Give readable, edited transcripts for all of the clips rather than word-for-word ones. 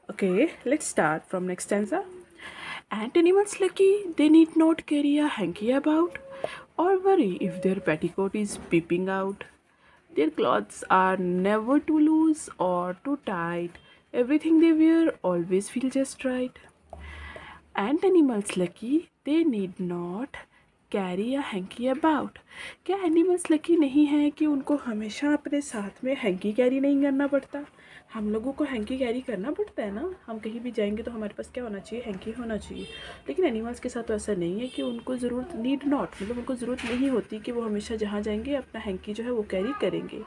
Okay, let's start from next stanza. Ant animals lucky, they need not carry a hanky about or worry if their petticoat is peeping out. Their clothes are never too loose or too tight. Everything they wear always feels just right. Ant animals lucky, they need not carry या hanky about. क्या animals lucky नहीं है कि उनको हमेशा अपने साथ में हैंकी कैरी नहीं करना पड़ता. हम लोगों को हैंकी कैरी करना पड़ता है ना. हम कहीं भी जाएंगे तो हमारे पास क्या होना चाहिए, हैंकी होना चाहिए. लेकिन एनिमल्स के साथ तो ऐसा नहीं है कि उनको ज़रूरत नीड नॉट मतलब उनको ज़रूरत नहीं होती कि वो हमेशा जहाँ जाएंगे अपना हैंकी जो है वो कैरी करेंगे.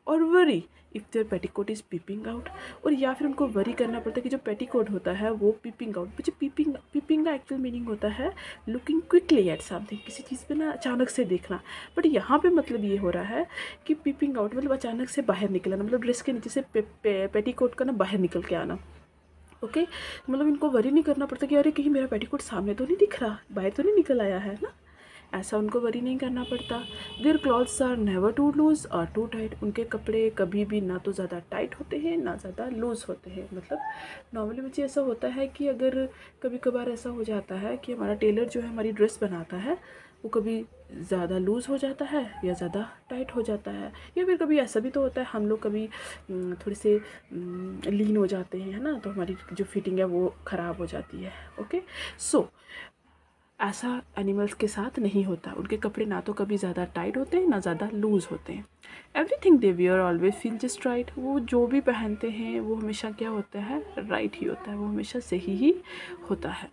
और worry if their petticoat is peeping out, और या फिर उनको वरी करना पड़ता है कि जो पेटीकोट होता है वो पीपिंग आउट. मुझे पीपिंग का एक्चुअल मीनिंग होता है लुकिंग क्विकली एट समथिंग, किसी चीज़ पे ना अचानक से देखना. बट यहाँ पे मतलब ये हो रहा है कि पीपिंग आउट मतलब अचानक से बाहर निकलना, मतलब ड्रेस के नीचे से पेटीकोट का ना बाहर निकल के आना. ओके मतलब इनको वरी नहीं करना पड़ता कि अरे कहीं मेरा पेटीकोट सामने तो नहीं दिख रहा, बाहर तो नहीं निकल आया है ना. ऐसा उनको वरी नहीं करना पड़ता. Their clothes are never too loose or too tight. उनके कपड़े कभी भी ना तो ज़्यादा टाइट होते हैं ना ज़्यादा लूज़ होते हैं. मतलब नॉर्मली मुझे ऐसा होता है कि अगर कभी कभार ऐसा हो जाता है कि हमारा टेलर जो है हमारी ड्रेस बनाता है वो कभी ज़्यादा लूज़ हो जाता है या ज़्यादा टाइट हो जाता है, या फिर कभी ऐसा भी तो होता है हम लोग कभी थोड़े से लीन हो जाते हैं, है ना, तो हमारी जो फिटिंग है वो ख़राब हो जाती है. ओके सो ऐसा एनिमल्स के साथ नहीं होता. उनके कपड़े ना तो कभी ज़्यादा टाइट होते हैं ना ज़्यादा लूज़ होते हैं. Everything they wear always feel just right. वो जो भी पहनते हैं वो हमेशा क्या होता है, राइट ही होता है, वो हमेशा सही ही होता है.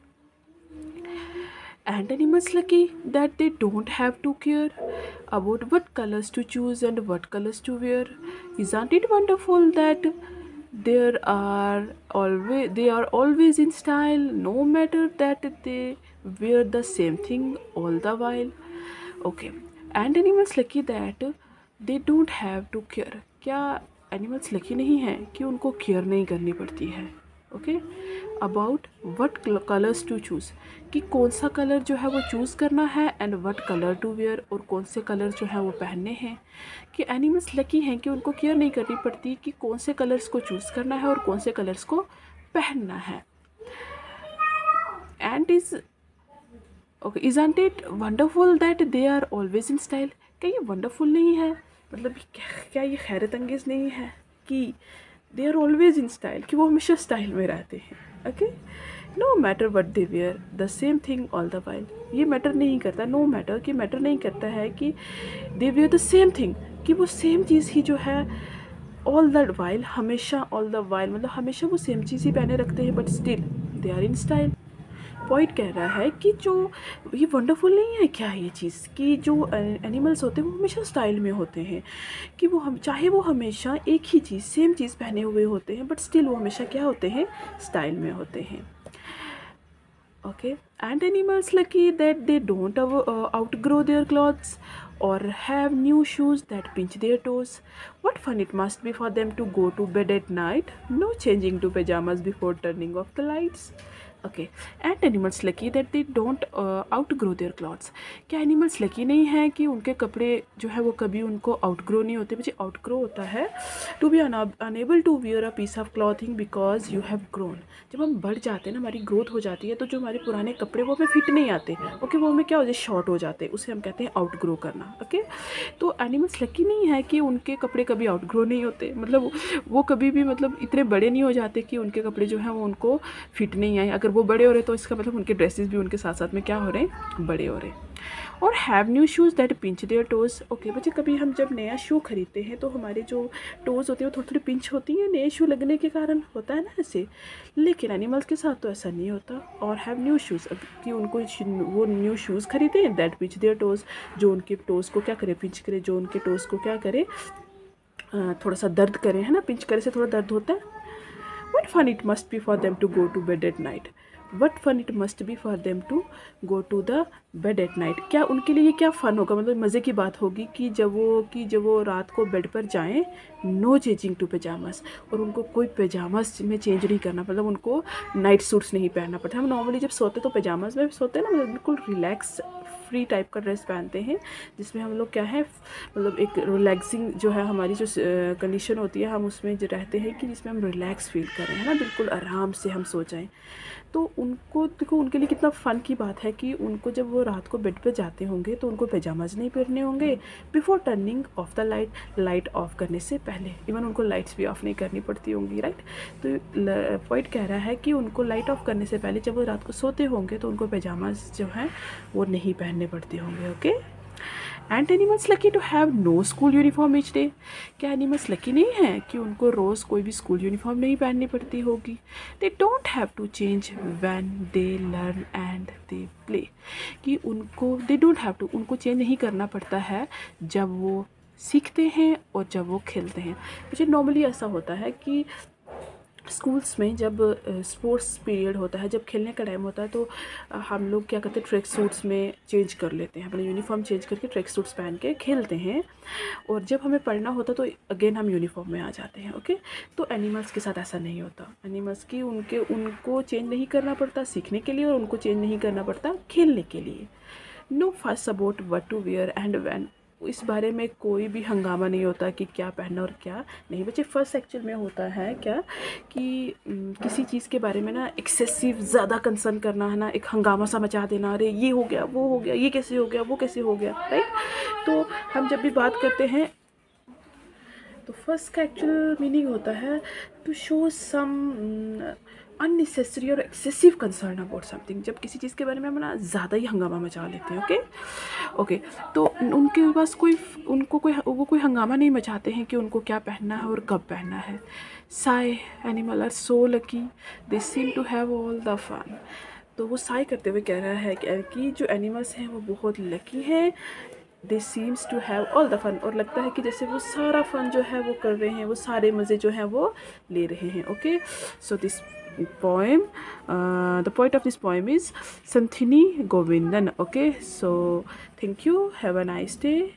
And animals lucky that they don't have to care about what colors to choose and what colors to wear. Isn't it wonderful that they are always in style, no matter that they wear the same thing all the while. Okay, and animals lucky that they don't have to care. क्या animals lucky नहीं है कि उनको care नहीं करनी पड़ती है. Okay about what colours to choose, कि कौन सा कलर जो है वो चूज़ करना है, and what colour to wear, और कौन से कलर जो है वो पहनने हैं. कि एनिमल्स लकी हैं कि उनको केयर नहीं करनी पड़ती कि कौन से कलर्स को चूज़ करना है और कौन से कलर्स को पहनना है. And is okay isn't it wonderful that they are always in style. क्या ये वंडरफुल नहीं है, मतलब क्या ये हैरत अंगेज नहीं है कि they are always in style, कि वो हमेशा स्टाइल में रहते हैं. Okay no matter what they wear the same thing all the while. ये मैटर नहीं करता, नो मैटर कि मैटर नहीं करता है कि they wear the same thing, कि वो सेम चीज़ ही जो है ऑल द वाइल, हमेशा ऑल द वाइल मतलब हमेशा वो सेम चीज़ ही पहने रखते हैं, but still they are in style. Point कह रहा है कि जो ये वंडरफुल नहीं है क्या ये चीज़, कि जो एनिमल्स होते हैं वो हमेशा स्टाइल में होते हैं, कि वो हम चाहे वो हमेशा एक ही चीज़ सेम चीज़ पहने हुए होते हैं बट स्टिल वो हमेशा क्या होते हैं, स्टाइल में होते हैं. Okay and animals lucky that they don't outgrow their clothes or have new shoes that pinch their toes. What fun it must be for them to go to bed at night, no changing to pajamas before turning off the lights. Okay and animals lucky that they don't outgrow their clothes. क्या animals lucky नहीं है कि उनके कपड़े जो है वो कभी उनको आउटग्रो नहीं होते. मुझे आउटग्रो होता है to be unable to wear a piece of clothing because you have grown. जब हम बढ़ जाते हैं ना, हमारी ग्रोथ हो जाती है, तो जो हमारे पुराने कपड़े वो हमें फिट नहीं आते. ओके वो हमें क्या हो जाए, शॉर्ट हो जाते हैं, उसे हम कहते हैं आउटग्रो करना. ओके तो एनिमल्स लकी नहीं है कि उनके कपड़े कभी आउटग्रो नहीं होते, मतलब वो कभी भी मतलब इतने बड़े नहीं हो जाते कि उनके कपड़े जो हैं वो उनको फिट नहीं आए. अगर वो बड़े हो रहे तो इसका मतलब उनके ड्रेसेस भी उनके साथ साथ में क्या हो रहे हैं, बड़े हो रहे हैं. और have new shoes that pinch their toes. Okay बच्चे कभी हम जब नया शू खरीदते हैं तो हमारे जो टोज़ होते हैं वो थोड़ी थोड़ी पिंच होती हैं नए शू लगने के कारण, होता है ना ऐसे. लेकिन एनिमल्स के साथ तो ऐसा नहीं होता. और हैव न्यू शूज़ कि उनको वो न्यू शूज़ खरीदे हैं दैट पिंच देयर टोज़, जो उनके टोज़ को क्या करे, पिंच करे, जो उनके टोज़ को क्या करे, थोड़ा सा दर्द करे, है ना, पिंच करे से थोड़ा दर्द होता है. What fun it must be for them to go to bed at night. What fun it must be for them to go to the bed at night. क्या उनके लिए क्या फ़न होगा, मतलब मज़े की बात होगी कि जब वो रात को बेड पर जाएं, नो चेंजिंग टू पेजामास, और उनको कोई पेजामास में चेंज नहीं करना, मतलब उनको नाइट सूट्स नहीं पहनना पड़ता. हम नॉर्मली जब सोते तो पेजामास में सोते हैं ना, मतलब बिल्कुल रिलैक्स फ्री टाइप का ड्रेस पहनते हैं, जिसमें हम लोग क्या है मतलब एक रिलैक्सिंग जो है हमारी जो कंडीशन होती है, हम उसमें जो रहते हैं कि जिसमें हम रिलैक्स फील करें, है ना, बिल्कुल आराम से हम सो जाएं। तो उनको देखो, उनके लिए कितना फ़न की बात है कि उनको जब वो रात को बेड पे जाते होंगे तो उनको पैजामाज नहीं पहनने होंगे before turning of the light of करने से पहले। इवन उनको लाइट्स भी ऑफ नहीं करनी पड़ती होंगी, राइट। तो पॉइंट कह रहा है कि उनको लाइट ऑफ करने से पहले जब वो रात को सोते होंगे तो उनको पैजामाज जो हैं वो नहीं पहनने पड़ते होंगे। Okay. And animals lucky to have no school uniform each day. क्या एनिमल्स लकी नहीं है कि उनको रोज़ कोई भी स्कूल यूनिफॉर्म नहीं पहननी पड़ती होगी। They don't have to change when they learn and they play. कि उनको दे डोंट हैव टू, उनको चेंज नहीं करना पड़ता है जब वो सीखते हैं और जब वो खेलते हैं। मुझे नॉर्मली ऐसा होता है कि स्कूल्स में जब स्पोर्ट्स पीरियड होता है, जब खेलने का टाइम होता है, तो हम लोग क्या करते हैं, ट्रैक सूट्स में चेंज कर लेते हैं, अपने यूनिफॉर्म चेंज करके ट्रैक सूट्स पहन के खेलते हैं। और जब हमें पढ़ना होता तो अगेन हम यूनिफॉर्म में आ जाते हैं। ओके। तो एनिमल्स के साथ ऐसा नहीं होता। एनिमल्स की उनको चेंज नहीं करना पड़ता सीखने के लिए, और उनको चेंज नहीं करना पड़ता खेलने के लिए। No fuss about what to wear and when. इस बारे में कोई भी हंगामा नहीं होता कि क्या पहनना और क्या नहीं। बच्चे फर्स्ट एक्चुअल में होता है क्या कि किसी चीज़ के बारे में ना एक्सेसिव ज़्यादा कंसर्न करना, है ना, एक हंगामा सा मचा देना, अरे ये हो गया, वो हो गया, ये कैसे हो गया, वो कैसे हो गया, राइट। तो हम जब भी बात करते हैं तो फर्स्ट का एक्चुअल मीनिंग होता है टू शो सम अननेसेसरी और एक्सेसिव कंसर्न अबाउट समथिंग। जब किसी चीज़ के बारे में हम ना ज़्यादा ही हंगामा मचा लेते हैं। ओके। ओके। तो उनके पास वो कोई हंगामा नहीं मचाते हैं कि उनको क्या पहनना है और कब पहनना है। Sigh animal are so lucky, they seem to have all the fun. तो वो साय करते हुए कह रहा है कि जो एनिमल्स हैं वो बहुत लकी हैं, they seems to have all the fun. और लगता है कि जैसे वो सारा फन जो है वो कर रहे हैं, वो सारे मज़े जो हैं वो ले रहे हैं। Okay. So this poem, the point of this poem is Santhini Govindan. Okay, so thank you, have a nice day.